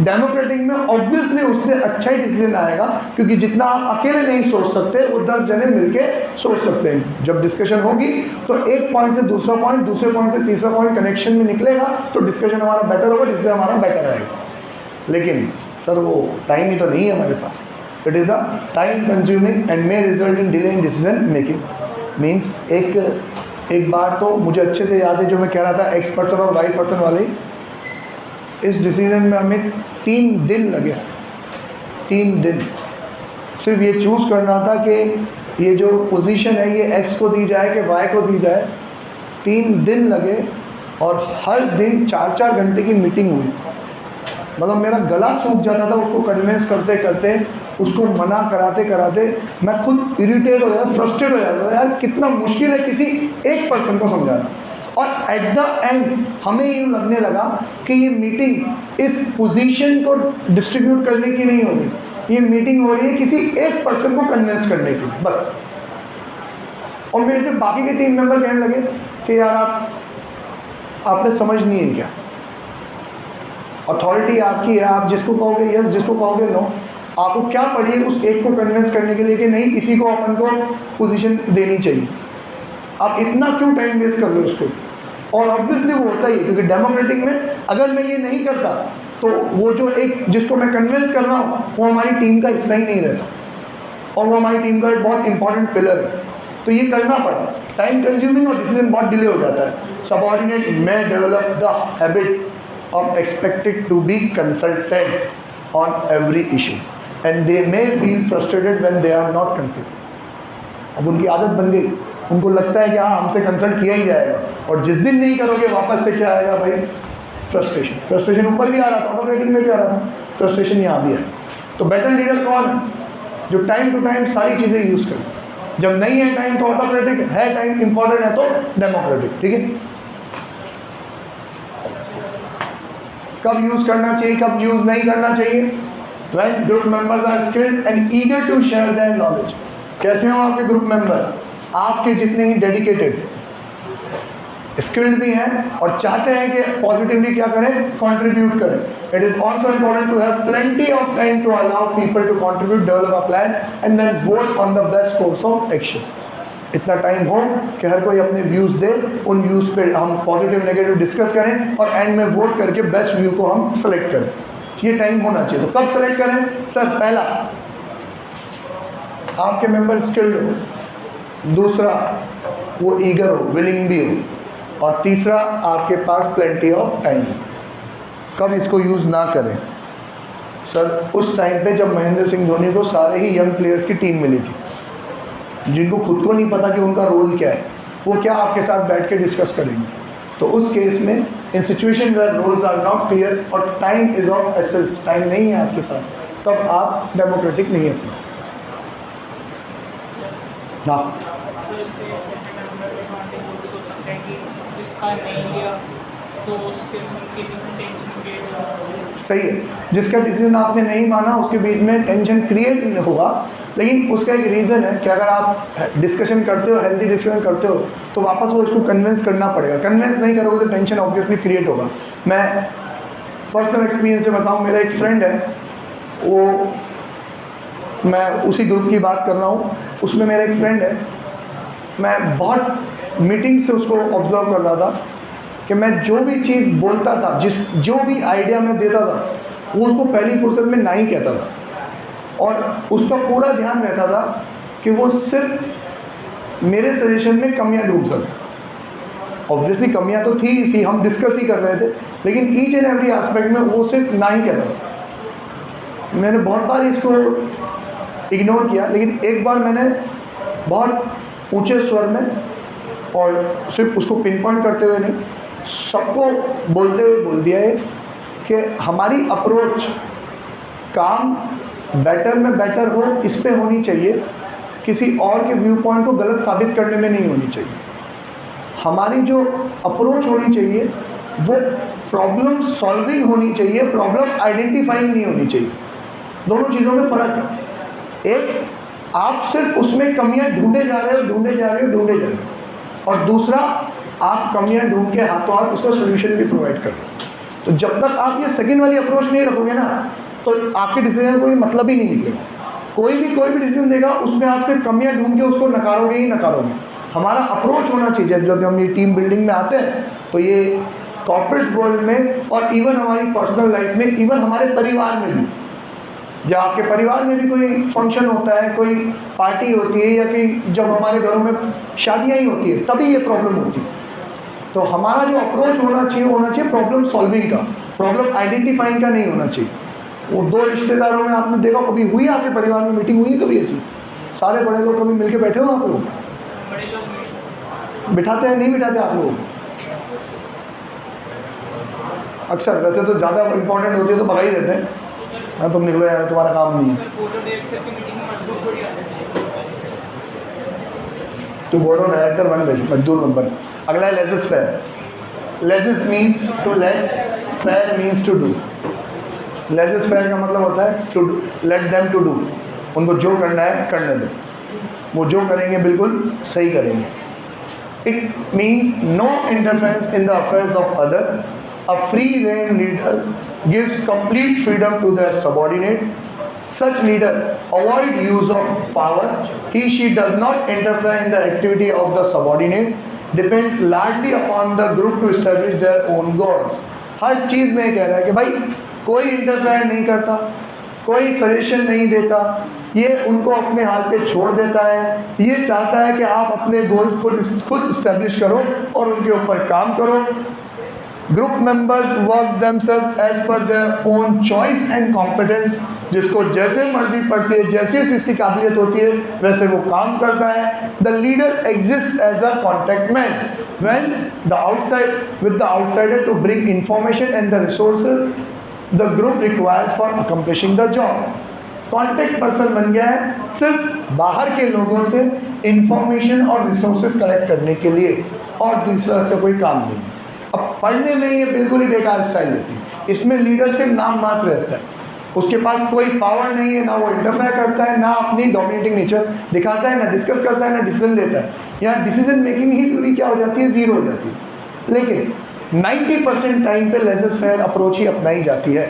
डेमोक्रेटिक में ऑब्वियसली उससे अच्छा ही डिसीजन आएगा, क्योंकि जितना आप अकेले नहीं सोच सकते वो 10 जने मिलके सोच सकते हैं। जब डिस्कशन होगी तो एक पॉइंट से दूसरा पॉइंट, दूसरे पॉइंट से तीसरा पॉइंट कनेक्शन में निकलेगा, तो डिस्कशन हमारा बेटर होगा, जिससे हमारा बेटर आएगा। लेकिन सर वो टाइम ही तो नहीं है हमारे पास। It is a time consuming and may result in delay in decision making. Means एक बार तो मुझे अच्छे से याद है, जो मैं कह रहा था X पर्सन और Y पर्सन वाले, इस डिसीजन में हमें 3 दिन लगे। 3 दिन सिर्फ ये चूज़ करना था कि ये जो पोजीशन है ये X को दी जाए कि Y को दी जाए। 3 दिन लगे और हर दिन 4-4 घंटे की मीटिंग हुई। मतलब मेरा गला सूख जाता था उसको कन्विंस करते करते, उसको मना कराते कराते। मैं खुद इरिटेट हो जाता, फ्रस्ट्रेट हो जाता था, यार कितना मुश्किल है किसी एक पर्सन को समझाना। और एट द एंड हमें यूँ लगने लगा कि ये मीटिंग इस पोजीशन को डिस्ट्रीब्यूट करने की नहीं हो रही, ये मीटिंग हो रही है किसी एक पर्सन को कन्विंस करने की बस। और मेरे से बाकी के टीम मेंबर कहने लगे कि यार आपने समझ नहीं है क्या, अथॉरिटी आपकी है, आप जिसको कहोगे यस, जिसको कहोगे नो। आपको क्या पड़ी है उस एक को कन्विंस करने के लिए कि नहीं इसी को अपन को पोजीशन देनी चाहिए? आप इतना क्यों टाइम वेस्ट कर रहे हो उसको? और ऑब्वियसली वो होता ही है, क्योंकि डेमोक्रेटिक में अगर मैं ये नहीं करता तो वो जो एक जिसको मैं कन्विंस कर रहा हूँ वो हमारी टीम का हिस्सा ही नहीं रहता, और वो हमारी टीम का एक बहुत इंपॉर्टेंट पिलर है। तो ये करना पड़ा, टाइम कंज्यूमिंग और डिसीजन बहुत डिले हो जाता है। सबऑर्डिनेट में develop the habit of expected to be consulted on every issue and they may feel frustrated when they are not consulted। अब उनकी आदत बन गई, उनको लगता है कि हाँ हमसे कंसल्ट किया ही जाएगा, और जिस दिन नहीं करोगे वापस से क्या आएगा भाई? फ्रस्ट्रेशन ऊपर भी आ रहा था, ऑटोक्रेटिक में भी आ रहा था, फ्रस्ट्रेशन यहाँ भी है। तो बेटर लीडर कौन है? जो टाइम टू टाइम सारी चीज़ें यूज़ करे। जब नहीं है टाइम तो ऑटोक्रेटिक, है टाइम इंपॉर्टेंट है तो डेमोक्रेटिक। ठीक है, कब यूज़ करना चाहिए, कब यूज़ नहीं करना चाहिए? When group members are skilled and eager to share their knowledge। कैसे हो आपके ग्रुप मेंबर? आपके जितने ही डेडिकेटेड, स्किल्ड भी हैं और चाहते हैं कि पॉजिटिवली क्या करें, कंट्रीब्यूट करें। It is also important to have plenty of time to allow people to contribute, develop a plan and then vote on the best course of action. इतना टाइम हो कि हर कोई अपने व्यूज़ दे, उन व्यूज़ पे हम पॉजिटिव नेगेटिव डिस्कस करें और एंड में वोट करके बेस्ट व्यू को हम सेलेक्ट करें। ये टाइम होना चाहिए। तो कब सेलेक्ट करें? सर पहला, आपके मेंबर स्किल्ड हो, दूसरा वो ईगर हो, विलिंग भी हो, और तीसरा आपके पास प्लेंटी ऑफ टाइम। कब इसको यूज़ ना करें? सर उस टाइम पे जब महेंद्र सिंह धोनी को सारे ही यंग प्लेयर्स की टीम मिली थी, जिनको खुद को नहीं पता कि उनका रोल क्या है, वो क्या आपके साथ बैठ के डिस्कस करेंगे। तो उस केस में in situation where roles are not clear और time is of essence, time नहीं है आपके पास, तब आप डेमोक्रेटिक नहीं अपना ना। सही है, जिसका डिसीजन आपने नहीं माना उसके बीच में टेंशन क्रिएट होगा, लेकिन उसका एक रीज़न है कि अगर आप डिस्कशन करते हो, हेल्दी डिस्कशन करते हो, तो वापस वो उसको कन्विंस करना पड़ेगा। कन्विंस नहीं करोगे तो टेंशन ऑब्वियसली क्रिएट होगा। मैं पर्सनल एक्सपीरियंस से बताऊँ, मेरा एक फ्रेंड है, वो मैं उसी ग्रुप की बात कर रहा हूँ, उसमें मेरा एक फ्रेंड है, मैं बहुत मीटिंग से उसको ऑब्जर्व कर रहा था कि मैं जो भी चीज़ बोलता था, जो भी आइडिया मैं देता था, वो उसको पहली फुर्सत में ना ही कहता था और उसका पूरा ध्यान रहता था कि वो सिर्फ मेरे सजेशन में कमियां ढूंढ सके। ऑब्वियसली कमियां तो थी इसी, हम डिस्कस ही कर रहे थे, लेकिन ईच एंड एवरी एस्पेक्ट में वो सिर्फ ना ही कहता था। मैंने बहुत बार इसको इग्नोर किया, लेकिन एक बार मैंने बहुत ऊंचे स्वर में और सिर्फ उसको पिन पॉइंट करते हुए नहीं, सबको बोलते हुए बोल दिया है कि हमारी अप्रोच काम बेटर में बेटर हो इस पे होनी चाहिए, किसी और के व्यू पॉइंट को गलत साबित करने में नहीं होनी चाहिए। हमारी जो अप्रोच होनी चाहिए वो प्रॉब्लम सॉल्विंग होनी चाहिए, प्रॉब्लम आइडेंटिफाइंग नहीं होनी चाहिए। दोनों चीज़ों में फ़र्क है। एक, आप सिर्फ उसमें कमियां ढूंढे जा रहे हो, और दूसरा, आप कमियां ढूंढ के हाथों हाथ उसका सोल्यूशन भी प्रोवाइड कर रहे हो। तो जब तक आप ये सेकंड वाली अप्रोच नहीं रखोगे ना, तो आपके डिसीजन कोई मतलब ही नहीं निकलेगा। कोई भी डिसीजन देगा, उसमें आप सिर्फ कमियां ढूंढ के उसको नकारोगे ही नकारोगे। हमारा अप्रोच होना चाहिए। जब हम ये टीम बिल्डिंग में आते हैं, तो ये कॉर्पोरेट वर्ल्ड में और इवन हमारी पर्सनल लाइफ में, इवन हमारे परिवार में भी, जब आपके परिवार में भी कोई फंक्शन होता है, कोई पार्टी होती है, या कि जब हमारे घरों में शादियाँ ही होती है, तभी ये प्रॉब्लम होती है। तो हमारा जो अप्रोच होना चाहिए प्रॉब्लम सॉल्विंग का, प्रॉब्लम आइडेंटिफाइंग का नहीं होना चाहिए। वो दो रिश्तेदारों में आपने देखा, कभी हुई है आपके परिवार में मीटिंग हुई है कभी ऐसी? सारे बड़े लोग कभी मिलके बैठे हो आप लोग? बिठाते हैं नहीं बिठाते आप लोग? अक्सर, वैसे तो ज़्यादा इंपॉर्टेंट होती है तो भगा ही देते हैं, हाँ तुम निकलो यार, तुम्हारा काम नहीं है। तू बोर्ड ऑफ डायरेक्टर बन भाई, मजदूर मत बन। अगला है laissez faire. Laissez means to let, faire means to do. Laissez faire का मतलब होता है to let them to do, उनको जो करना है करने दो, वो जो करेंगे बिल्कुल सही करेंगे। It means no interference in the affairs of other. A free rein leader gives complete freedom to their subordinate. Such leader avoid use of power. She does not interfere in the activity of the subordinate. Depends largely upon the group to establish their own goals. हर चीज़ में कह रहा है कि भाई कोई interfere नहीं करता, कोई सजेशन नहीं देता, ये उनको अपने हाल पे छोड़ देता है। ये चाहता है कि आप अपने गोल्स को खुद इस्टेब्लिश करो और उनके ऊपर काम करो। Group members work themselves as per their own choice and competence. जिसको जैसे मर्जी पड़ती है, जैसे इसकी काबिलियत होती है, वैसे वो काम करता है। The leader exist as a contact man when the outside with the outsider to bring information and the resources the group requires for accomplishing the job. Contact person बन गया है सिर्फ बाहर के लोगों से इंफॉर्मेशन और रिसोर्सेज कलेक्ट करने के लिए, और दूसरा इसका कोई काम नहीं। अब पढ़ने में ये बिल्कुल ही बेकार स्टाइल रहती है, इसमें लीडरशिप नाम मात्र रहता है, उसके पास कोई पावर नहीं है, ना वो इंटरफेयर करता है, ना अपनी डोमिनेटिंग नेचर दिखाता है, ना डिस्कस करता है, ना डिसीजन लेता है। यहाँ डिसीजन मेकिंग ही पूरी क्या हो जाती है, जीरो हो जाती है। लेकिन 90% टाइम पे लेजिस फेयर अप्रोच ही अपनाई जाती है।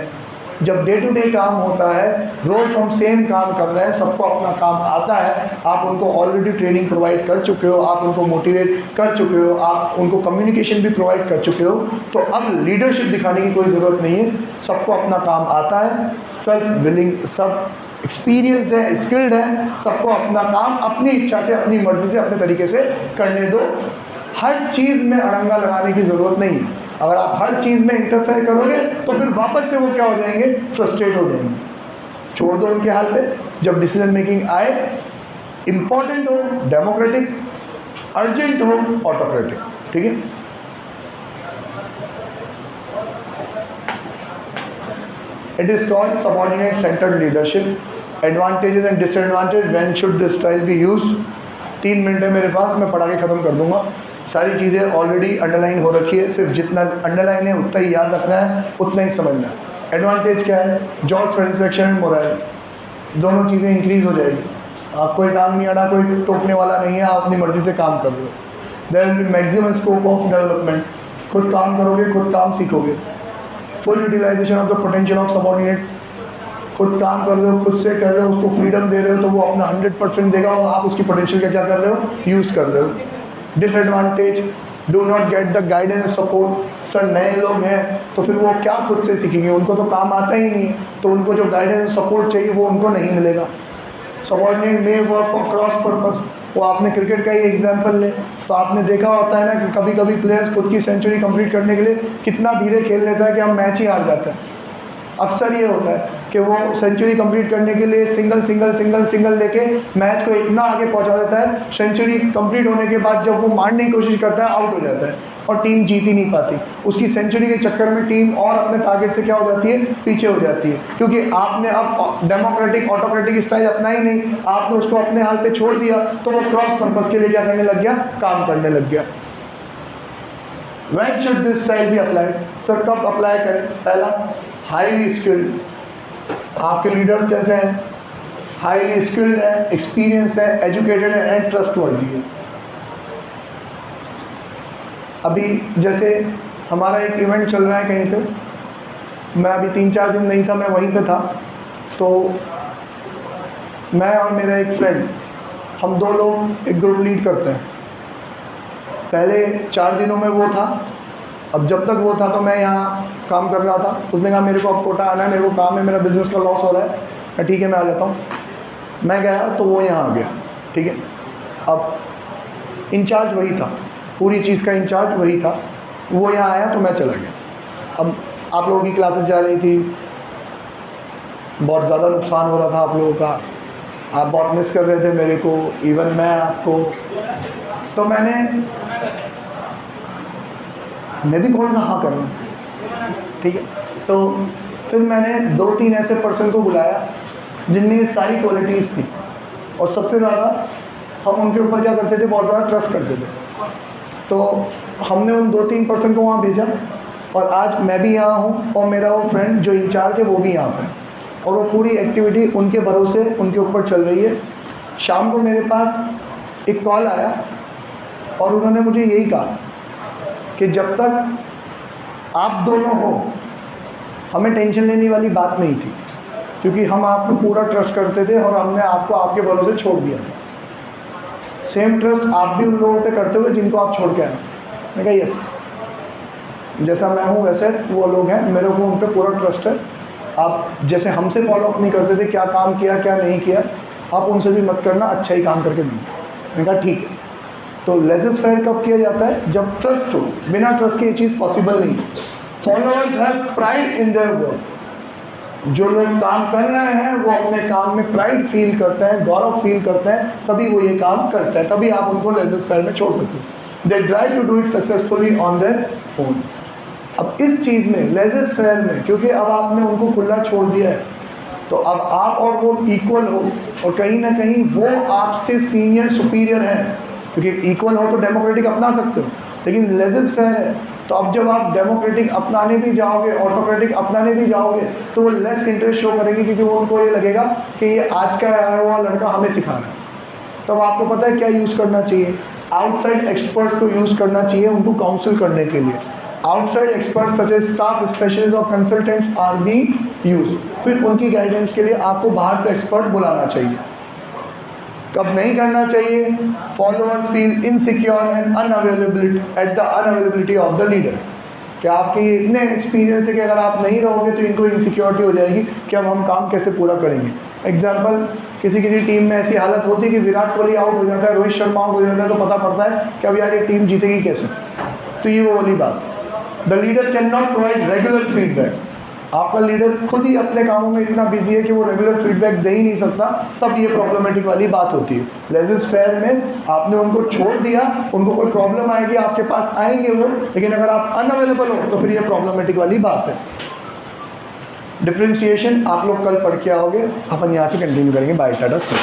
जब डे टू डे काम होता है, रोज हम सेम काम कर रहे हैं, सबको अपना काम आता है, आप उनको ऑलरेडी ट्रेनिंग प्रोवाइड कर चुके हो, आप उनको मोटिवेट कर चुके हो, आप उनको कम्युनिकेशन भी प्रोवाइड कर चुके हो, तो अब लीडरशिप दिखाने की कोई ज़रूरत नहीं है। सबको अपना काम आता है, सब विलिंग, सब एक्सपीरियंस्ड है, स्किल्ड है, सबको अपना काम अपनी इच्छा से, अपनी मर्जी से, अपने तरीके से करने दो। हर चीज़ में अड़ंगा लगाने की ज़रूरत नहीं। अगर आप हर चीज़ में इंटरफेयर करोगे तो फिर वापस से वो क्या हो जाएंगे, फ्रस्ट्रेट हो जाएंगे। छोड़ दो उनके हाल पे। जब डिसीजन मेकिंग आए, इंपॉर्टेंट हो डेमोक्रेटिक, अर्जेंट हो ऑटोक्रेटिक, ठीक है। It is called subordinate centred leadership. Advantages and disadvantage, when should this style be used. 3 minute है मेरे पास, मैं पढ़ा के ख़त्म कर दूंगा। सारी चीज़ें ऑलरेडी अंडरलाइन हो रखी है, सिर्फ जितना अंडरलाइन है उतना ही याद रखना है, उतना ही समझना है। एडवांटेज क्या है, जॉब सेटिस्फेक्शन एंड मोरल, दोनों चीज़ें इंक्रीज़ हो जाएगी। आप कोई टांग नहीं अड़ा, कोई टोकने वाला नहीं है, आप अपनी मर्ज़ी से काम कर रहे हो। There will be maximum scope of development, खुद काम करोगे, खुद काम सीखोगे। Full utilisation of the potential of subordinate, खुद काम कर रहे हो, खुद से कर रहे हो, उसको फ्रीडम दे रहे हो, तो वो अपना 100% देगा और आप उसकी पोटेंशियल का क्या कर रहे हो, यूज़ कर रहे हो। Disadvantage, do not get the guidance support. Sir नए लोग हैं तो फिर वो क्या खुद से सीखेंगे, उनको तो काम आता ही नहीं, तो उनको जो गाइडेंस सपोर्ट चाहिए वो उनको नहीं मिलेगा। Subordinate may work for cross purpose. वो आपने क्रिकेट का ही एग्जांपल ले तो आपने देखा होता है ना कि कभी कभी प्लेयर्स खुद की सेंचुरी कंप्लीट करने के लिए कितना धीरे खेल लेता है कि हम मैच ही हार जाते हैं। अक्सर ये होता है कि वो सेंचुरी कंप्लीट करने के लिए सिंगल सिंगल सिंगल सिंगल लेके मैच को इतना आगे पहुंचा देता है, सेंचुरी कंप्लीट होने के बाद जब वो मारने की कोशिश करता है आउट हो जाता है और टीम जीत ही नहीं पाती। उसकी सेंचुरी के चक्कर में टीम और अपने टारगेट से क्या हो जाती है, पीछे हो जाती है, क्योंकि आपने अब डेमोक्रेटिक ऑटोक्रेटिक स्टाइल अपना ही नहीं, आपने उसको अपने हाल पे छोड़ दिया, तो वो क्रॉस पर्पस के लिए क्या करने लग गया, काम करने लग गया। When should this style be applied? Sir कब अप्लाई करें? पहला, हाईली स्किल्ड। आपके लीडर्स कैसे हैं? हाईली स्किल्ड है, एक्सपीरियंस है, एजुकेटेड है एंड ट्रस्टवर्दी है। अभी जैसे हमारा एक इवेंट चल रहा है कहीं पे, मैं अभी 3-4 दिन नहीं था, मैं वहीं पे था, तो मैं और मेरा एक फ्रेंड, हम 2 लोग एक ग्रुप लीड करते हैं। पहले 4 दिनों में वो था, अब जब तक वो था तो मैं यहाँ काम कर रहा था। उसने कहा मेरे को अब कोटा आना है, मेरे को काम है, मेरा बिज़नेस का लॉस हो रहा है। मैं ठीक है मैं आ जाता हूँ। मैं गया तो वो यहाँ आ गया, ठीक है। अब इंचार्ज वही था, पूरी चीज़ का इंचार्ज वही था, वो यहाँ आया तो मैं चला गया। अब आप लोगों की क्लासेस जा रही थी, बहुत ज़्यादा नुकसान हो रहा था आप लोगों का, आप बहुत मिस कर रहे थे मेरे को, इवन मैं आपको। तो मैं भी कौन सा हाँ कर रहा हूँ, ठीक है। तो फिर मैंने 2-3 ऐसे पर्सन को बुलाया जिनमें ये सारी क्वालिटीज़ थी, और सबसे ज़्यादा हम उनके ऊपर क्या करते थे, बहुत ज़्यादा ट्रस्ट करते थे। तो हमने उन 2-3 पर्सन को वहाँ भेजा, और आज मैं भी यहाँ हूँ और मेरा वो फ्रेंड जो इंचार्ज है वो भी यहाँ पर, और वो पूरी एक्टिविटी उनके भरोसे उनके ऊपर चल रही है। शाम को मेरे पास एक कॉल आया और उन्होंने मुझे यही कहा कि जब तक आप दोनों हो हमें टेंशन लेने वाली बात नहीं थी, क्योंकि हम आप पे पूरा ट्रस्ट करते थे और हमने आपको आपके भरोसे छोड़ दिया था। सेम ट्रस्ट आप भी उन लोगों पे करते हुए जिनको आप छोड़ के आए। मैं कहा यस, जैसा मैं हूँ वैसे वो लोग हैं, मेरे को उन पर पूरा ट्रस्ट है। आप जैसे हमसे फॉलोअप नहीं करते थे क्या काम किया क्या नहीं किया, आप उनसे भी मत करना, अच्छा ही काम करके देंगे। मैंने कहा ठीक है। तो लेसेस फेयर कब किया जाता है, जब ट्रस्ट हो। बिना ट्रस्ट के ये चीज़ पॉसिबल नहीं। Followers have pride in their work. जो लोग काम कर रहे हैं वो अपने काम में प्राइड फील करते हैं, गौरव फील करते हैं, तभी वो ये काम करते हैं, तभी आप उनको लेसेस फेयर में छोड़ सकते हैं। They try to do it successfully on their own. अब इस चीज़ में लेसेस फेयर में, क्योंकि अब आपने उनको खुला छोड़ दिया है, तो अब आप और वो इक्वल हो, और कहीं ना कहीं वो आपसे सीनियर सुपीरियर है, क्योंकि इक्वल हो तो डेमोक्रेटिक अपना सकते हो, लेकिन लेसेस फेयर है। तो अब जब आप डेमोक्रेटिक अपनाने भी जाओगे, ऑटोक्रेटिक अपनाने भी जाओगे, तो वो लेस इंटरेस्ट शो करेंगे, क्योंकि वो उनको ये लगेगा कि ये आज का आया हुआ लड़का हमें सिखा रहा है। तब आपको पता है क्या यूज़ करना चाहिए, आउटसाइड एक्सपर्ट्स को यूज़ करना चाहिए उनको काउंसिल करने के लिए। Outside experts such as staff specialist और कंसल्टेंट्स आर बीइंग यूज्ड। फिर उनकी गाइडेंस के लिए आपको बाहर से एक्सपर्ट बुलाना चाहिए। कब नहीं करना चाहिए, followers feel insecure and unavailability at the unavailability of the leader. कि आपके ये इतने एक्सपीरियंस है कि अगर आप नहीं रहोगे तो इनको इनसिक्योरिटी हो जाएगी कि अब हम काम कैसे पूरा करेंगे। एग्जाम्पल, किसी टीम में ऐसी हालत होती है कि विराट कोहली आउट हो जाता है, रोहित शर्मा आउट हो जाता है, तो पता पड़ता है कि अब यार ये टीम जीतेगी कैसे। तो ये वो वाली बात, the leader can not provide regular feedback. आपका लीडर खुद ही अपने कामों में इतना बिजी है कि वो रेगुलर फीडबैक दे ही नहीं सकता, तब ये प्रॉब्लमेटिक वाली बात होती है। लेसेस फेयर में आपने उनको छोड़ दिया, उनको कोई प्रॉब्लम आएगी आपके पास आएंगे वो, लेकिन अगर आप अनअवेलेबल हो तो फिर ये प्रॉब्लमेटिक वाली बात है। डिफ्रेंशिएशन आप लोग कल पढ़ के आओगे, अपन यहाँ से कंटिन्यू करेंगे। Bye, tata, see you.